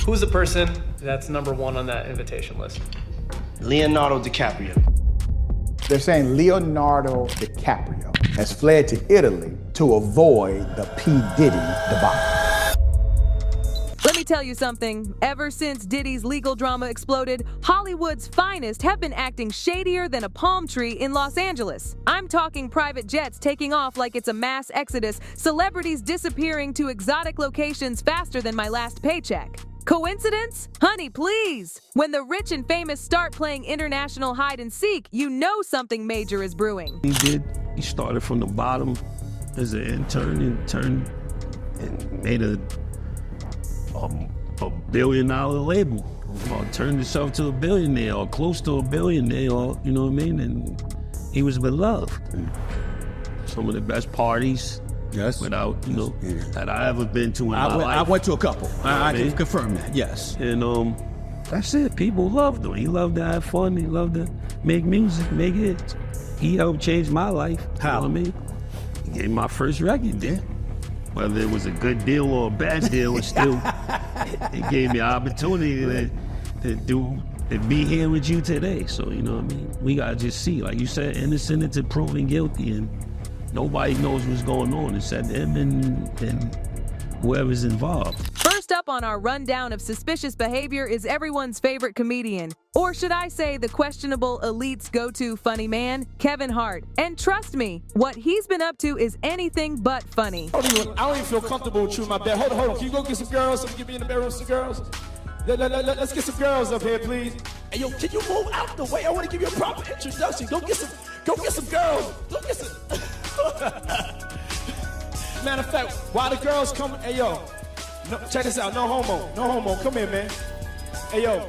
Who's the person that's #1 on that invitation list? Leonardo DiCaprio. They're saying Leonardo DiCaprio has fled to Italy to avoid the P. Diddy debacle. Let me tell you something. Ever since Diddy's legal drama exploded, Hollywood's finest have been acting shadier than a palm tree in Los Angeles. I'm talking private jets taking off like it's a mass exodus, celebrities disappearing to exotic locations faster than my last paycheck. Coincidence? Honey, please! When the rich and famous start playing international hide and seek, you know something major is brewing. He started from the bottom as an intern and turned and made a $1 billion label, or turned himself to a billionaire, or close to a billionaire, or, you know what I mean? And he was beloved. Some of the best parties, yes, without, you know, that I ever been to in my life. I went to a couple. I can confirm that, yes. And that's it. People loved him. He loved to have fun. He loved to make music, make hits. He helped change my life. How? You know what I mean? He gave my first record deal. Whether it was a good deal or a bad deal, it gave me an opportunity to be here with you today. So, you know what I mean? We gotta just see, like you said, innocent until proven guilty, and nobody knows what's going on except him and whoever's involved. First up on our rundown of suspicious behavior is everyone's favorite comedian. Or should I say the questionable elite's go-to funny man, Kevin Hart. And trust me, what he's been up to is anything but funny. I don't even feel comfortable with you in my bed. Hold on. Can you go get some girls? Somebody get me in the bedroom, some girls. Let's get some girls up here, please. Hey, yo, can you move out the way? I want to give you a proper introduction. Go get some girls. Go get some. Matter of fact, while the girls come, hey, yo, no, check this out. No homo. Come here, man. Hey, yo,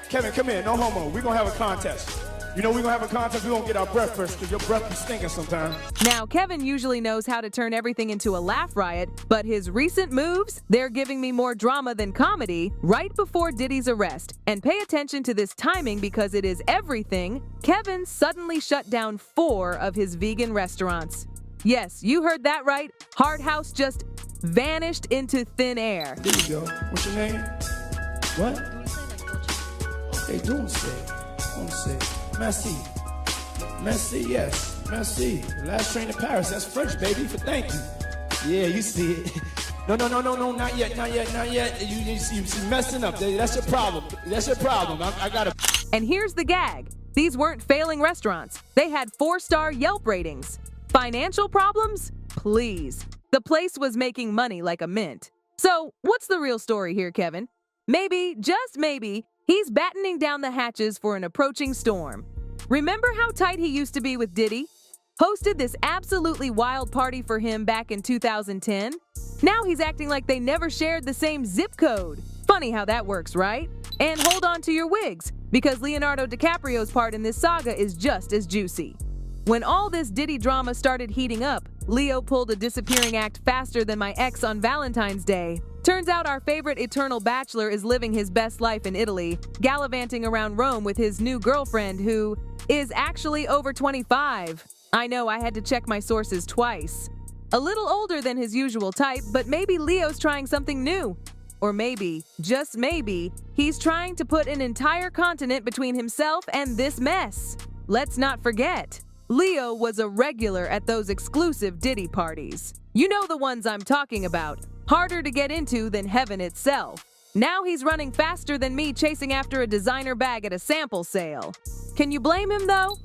Kevin, come here. No homo. We're going to have a contest. You know we're going to have a contest. We're going to get our breath first because your breath be stinking sometimes. Now, Kevin usually knows how to turn everything into a laugh riot, but his recent moves, they're giving me more drama than comedy right before Diddy's arrest. And pay attention to this timing because it is everything. Kevin suddenly shut down 4 of his vegan restaurants. Yes, you heard that right. Hard House just vanished into thin air. There you go. What's your name? What? Hey, don't say. Merci, yes. Merci. Last train to Paris. That's French, baby, for thank you. Yeah, you see it. No, not yet. You messing up. That's your problem. I gotta. And here's the gag. These weren't failing restaurants. They had 4-star Yelp ratings. Financial problems? Please. The place was making money like a mint. So, what's the real story here, Kevin? Maybe, just maybe, he's battening down the hatches for an approaching storm. Remember how tight he used to be with Diddy? Hosted this absolutely wild party for him back in 2010? Now he's acting like they never shared the same zip code. Funny how that works, right? And hold on to your wigs, because Leonardo DiCaprio's part in this saga is just as juicy. When all this Diddy drama started heating up, Leo pulled a disappearing act faster than my ex on Valentine's Day. Turns out our favorite eternal bachelor is living his best life in Italy, gallivanting around Rome with his new girlfriend who is actually over 25. I know I had to check my sources twice. A little older than his usual type, but maybe Leo's trying something new. Or maybe, just maybe, he's trying to put an entire continent between himself and this mess. Let's not forget, Leo was a regular at those exclusive Diddy parties. You know the ones I'm talking about, harder to get into than heaven itself. Now he's running faster than me chasing after a designer bag at a sample sale. Can you blame him though?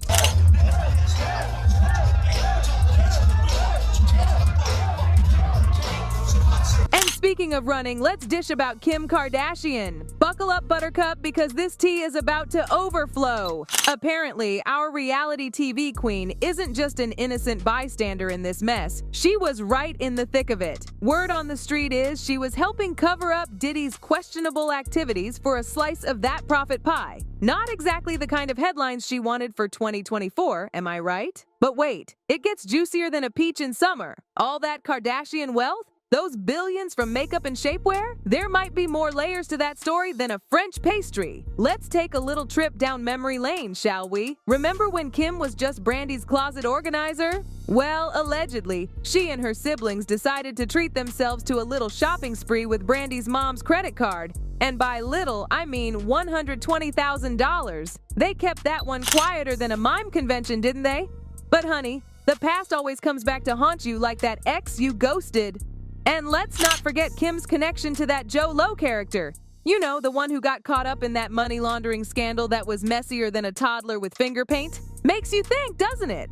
And speaking of running, let's dish about Kim Kardashian. Buckle up, Buttercup, because this tea is about to overflow. Apparently, our reality TV queen isn't just an innocent bystander in this mess. She was right in the thick of it. Word on the street is she was helping cover up Diddy's questionable activities for a slice of that profit pie. Not exactly the kind of headlines she wanted for 2024, am I right? But wait, it gets juicier than a peach in summer. All that Kardashian wealth? Those billions from makeup and shapewear? There might be more layers to that story than a French pastry. Let's take a little trip down memory lane, shall we? Remember when Kim was just Brandy's closet organizer? Well, allegedly, she and her siblings decided to treat themselves to a little shopping spree with Brandy's mom's credit card. And by little, I mean $120,000. They kept that one quieter than a mime convention, didn't they? But honey, the past always comes back to haunt you like that ex you ghosted. And let's not forget Kim's connection to that Joe Lo character. You know, the one who got caught up in that money laundering scandal that was messier than a toddler with finger paint. Makes you think, doesn't it?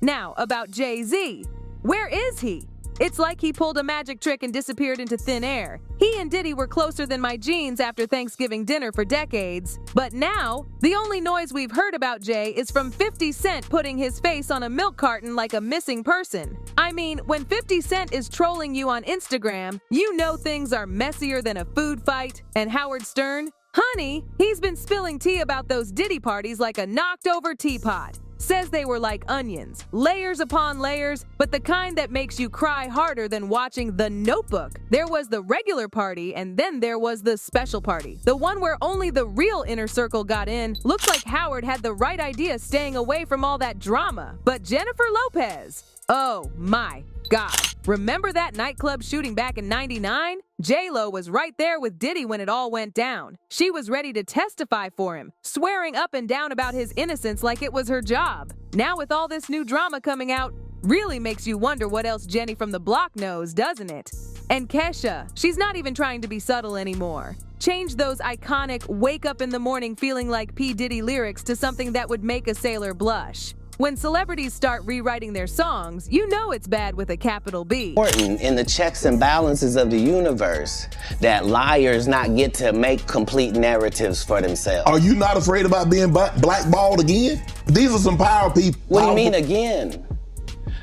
Now, about Jay-Z. Where is he? It's like he pulled a magic trick and disappeared into thin air. He and Diddy were closer than my jeans after Thanksgiving dinner for decades. But now, the only noise we've heard about Jay is from 50 Cent putting his face on a milk carton like a missing person. I mean, when 50 Cent is trolling you on Instagram, you know things are messier than a food fight. And Howard Stern? Honey, he's been spilling tea about those Diddy parties like a knocked-over teapot. Says they were like onions, layers upon layers, but the kind that makes you cry harder than watching The Notebook. There was the regular party, and then there was the special party. The one where only the real inner circle got in. Looks like Howard had the right idea staying away from all that drama. But Jennifer Lopez, oh my God. Remember that nightclub shooting back in '99? J-Lo was right there with Diddy when it all went down. She was ready to testify for him, swearing up and down about his innocence like it was her job. Now with all this new drama coming out, really makes you wonder what else Jenny from the block knows, doesn't it? And Kesha, she's not even trying to be subtle anymore. Change those iconic wake up in the morning feeling like P. Diddy lyrics to something that would make a sailor blush. When celebrities start rewriting their songs, you know it's bad with a capital B. Important in the checks and balances of the universe that liars not get to make complete narratives for themselves. Are you not afraid about being blackballed again? These are some power people. What do you mean again?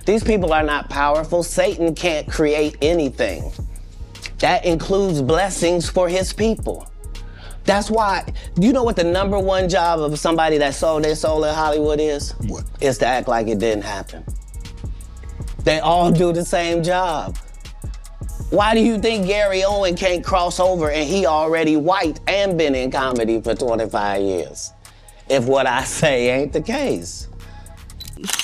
These people are not powerful. Satan can't create anything. That includes blessings for his people. That's why, you know what the #1 job of somebody that sold their soul in Hollywood is? What? Is to act like it didn't happen. They all do the same job. Why do you think Gary Owen can't cross over and he already white and been in comedy for 25 years? If what I say ain't the case.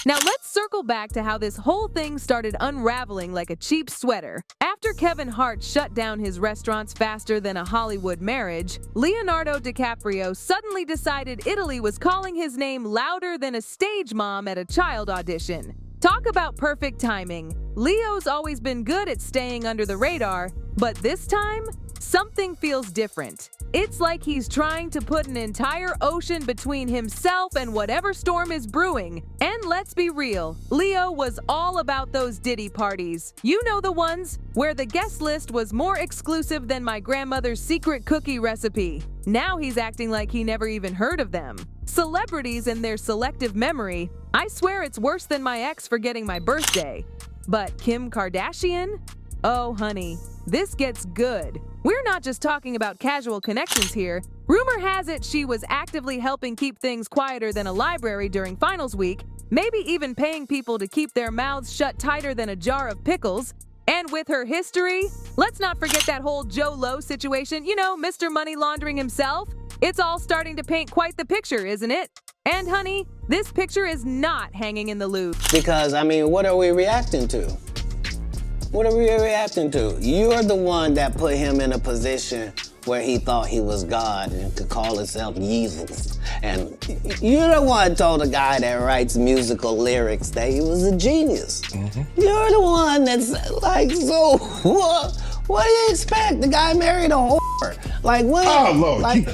Now let's circle back to how this whole thing started unraveling like a cheap sweater. After Kevin Hart shut down his restaurants faster than a Hollywood marriage, Leonardo DiCaprio suddenly decided Italy was calling his name louder than a stage mom at a child audition. Talk about perfect timing. Leo's always been good at staying under the radar, but this time, something feels different. It's like he's trying to put an entire ocean between himself and whatever storm is brewing. And let's be real, Leo was all about those Diddy parties. You know the ones where the guest list was more exclusive than my grandmother's secret cookie recipe. Now he's acting like he never even heard of them. Celebrities and their selective memory. I swear it's worse than my ex forgetting my birthday. But Kim Kardashian? Oh, honey, this gets good. We're not just talking about casual connections here. Rumor has it she was actively helping keep things quieter than a library during finals week, maybe even paying people to keep their mouths shut tighter than a jar of pickles. And with her history, let's not forget that whole Joe Lo situation, you know, Mr. Money Laundering himself. It's all starting to paint quite the picture, isn't it? And honey, this picture is not hanging in the loop. Because, I mean, what are we reacting to? What are we reacting to? You're the one that put him in a position where he thought he was God and could call himself Jesus. And you're the one told a guy that writes musical lyrics that he was a genius. You're the one that's like, so what do you expect? The guy married a whore. Like, what? Oh, Lord. Like,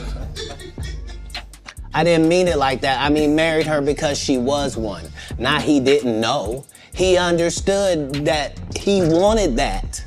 I didn't mean it like that. I mean, married her because she was one. Not he didn't know. He understood that he wanted that.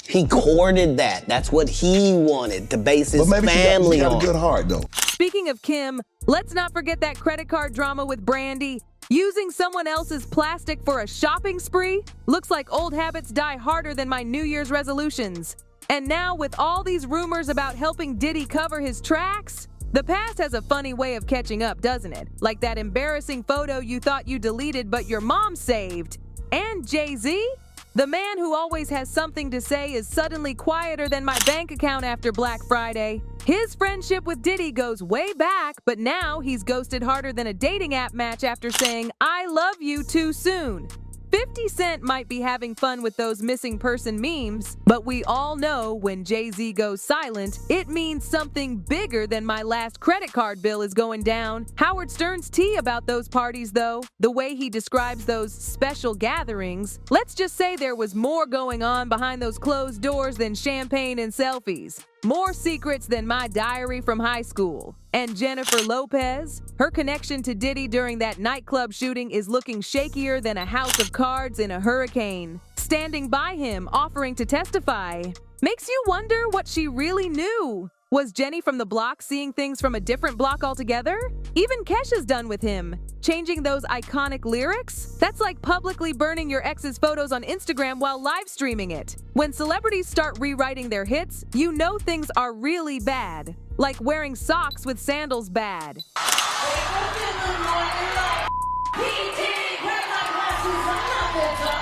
He courted that. That's what he wanted, to base his family on. She got a good heart, though. Speaking of Kim, let's not forget that credit card drama with Brandy. Using someone else's plastic for a shopping spree? Looks like old habits die harder than my New Year's resolutions. And now with all these rumors about helping Diddy cover his tracks, the past has a funny way of catching up, doesn't it? Like that embarrassing photo you thought you deleted but your mom saved. And Jay-Z? The man who always has something to say is suddenly quieter than my bank account after Black Friday. His friendship with Diddy goes way back, but now he's ghosted harder than a dating app match after saying, "I love you" too soon. 50 Cent might be having fun with those missing person memes, but we all know when Jay-Z goes silent, it means something bigger than my last credit card bill is going down. Howard Stern's tea about those parties, though, the way he describes those special gatherings, let's just say there was more going on behind those closed doors than champagne and selfies. More secrets than my diary from high school. And Jennifer Lopez, her connection to Diddy during that nightclub shooting is looking shakier than a house of cards in a hurricane. Standing by him, offering to testify. Makes you wonder what she really knew. Was Jenny from the block seeing things from a different block altogether? Even Kesha's done with him. Changing those iconic lyrics? That's like publicly burning your ex's photos on Instagram while live streaming it. When celebrities start rewriting their hits, you know things are really bad. Like wearing socks with sandals bad.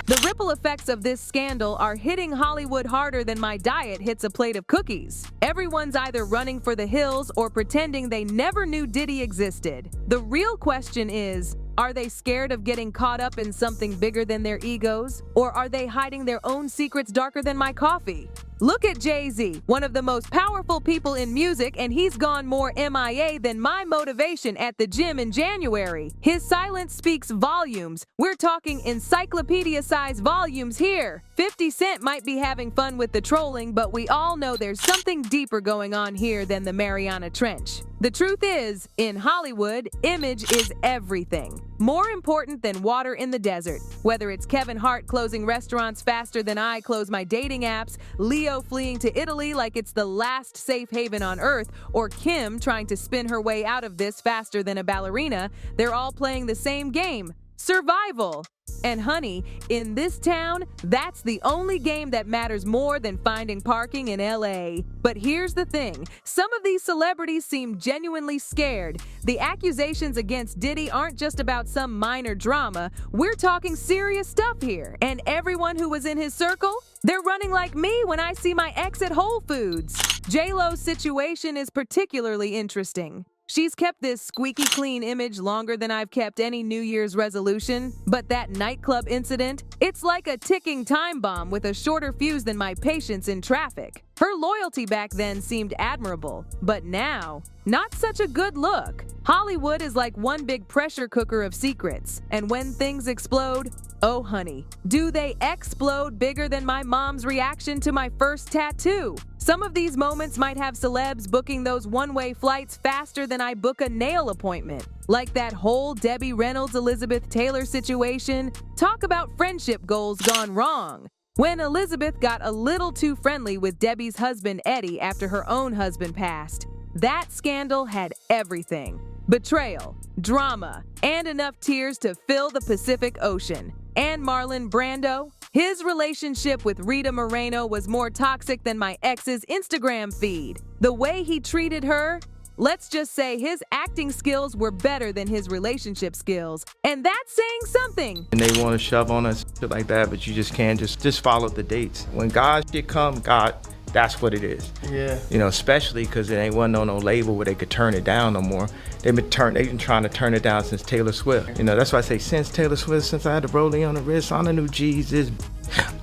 The ripple effects of this scandal are hitting Hollywood harder than my diet hits a plate of cookies. Everyone's either running for the hills or pretending they never knew Diddy existed. The real question is, are they scared of getting caught up in something bigger than their egos? Or are they hiding their own secrets darker than my coffee? Look at Jay-Z, one of the most powerful people in music, and he's gone more MIA than my motivation at the gym in January. His silence speaks volumes. We're talking encyclopedia-sized volumes here. 50 Cent might be having fun with the trolling, but we all know there's something deeper going on here than the Mariana Trench. The truth is, in Hollywood, image is everything. More important than water in the desert. Whether it's Kevin Hart closing restaurants faster than I close my dating apps, Leo fleeing to Italy like it's the last safe haven on earth, or Kim trying to spin her way out of this faster than a ballerina, they're all playing the same game: survival. And honey, in this town, that's the only game that matters more than finding parking in LA. But here's the thing, some of these celebrities seem genuinely scared. The accusations against Diddy aren't just about some minor drama, we're talking serious stuff here. And everyone who was in his circle, they're running like me when I see my ex at Whole Foods. J-Lo's situation is particularly interesting. She's kept this squeaky clean image longer than I've kept any New Year's resolution, but that nightclub incident, it's like a ticking time bomb with a shorter fuse than my patience in traffic. Her loyalty back then seemed admirable, but now, not such a good look. Hollywood is like one big pressure cooker of secrets, and when things explode, oh honey, do they explode bigger than my mom's reaction to my first tattoo? Some of these moments might have celebs booking those one-way flights faster than I book a nail appointment. Like that whole Debbie Reynolds-Elizabeth Taylor situation. Talk about friendship goals gone wrong. When Elizabeth got a little too friendly with Debbie's husband Eddie after her own husband passed. That scandal had everything: betrayal, drama, and enough tears to fill the Pacific Ocean. And Marlon Brando? His relationship with Rita Moreno was more toxic than my ex's Instagram feed. The way he treated her, let's just say his acting skills were better than his relationship skills. And that's saying something. And they want to shove on us shit like that, but you just can't just follow the dates. When God's shit come, God, that's what it is. Yeah. You know, especially because it ain't wasn't on no label where they could turn it down no more. They've been trying to turn it down since Taylor Swift. You know, that's why I say since Taylor Swift, since I had the rolling on the wrist, on the new Jesus,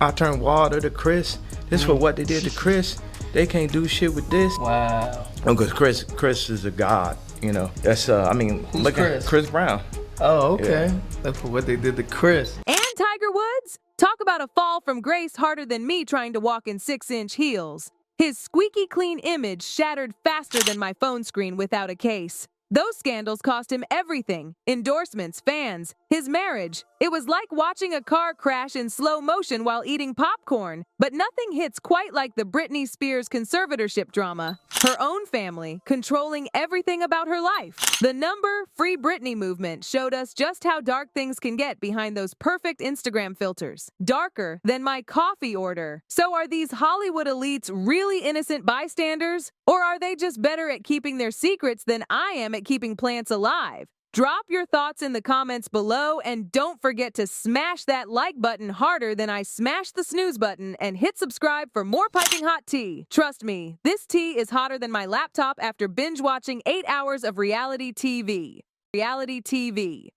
I turned water to Chris. This for what they did to Chris. They can't do shit with this. Wow. Because Chris is a god. You know, that's I mean, Who's look Chris? at Chris Brown. Oh, okay. Yeah. That's for what they did to Chris. And Tiger Woods? Talk about a fall from grace harder than me trying to walk in 6-inch heels. His squeaky clean image shattered faster than my phone screen without a case. Those scandals cost him everything: endorsements, fans, his marriage. It was like watching a car crash in slow motion while eating popcorn. But nothing hits quite like the Britney Spears conservatorship drama. Her own family controlling everything about her life. The Free Britney movement showed us just how dark things can get behind those perfect Instagram filters. Darker than my coffee order. So are these Hollywood elites really innocent bystanders? Or are they just better at keeping their secrets than I am at keeping plants alive? Drop your thoughts in the comments below, and don't forget to smash that like button harder than I smashed the snooze button, and hit subscribe for more piping hot tea. Trust me, this tea is hotter than my laptop after binge watching 8 hours of reality TV. Reality TV.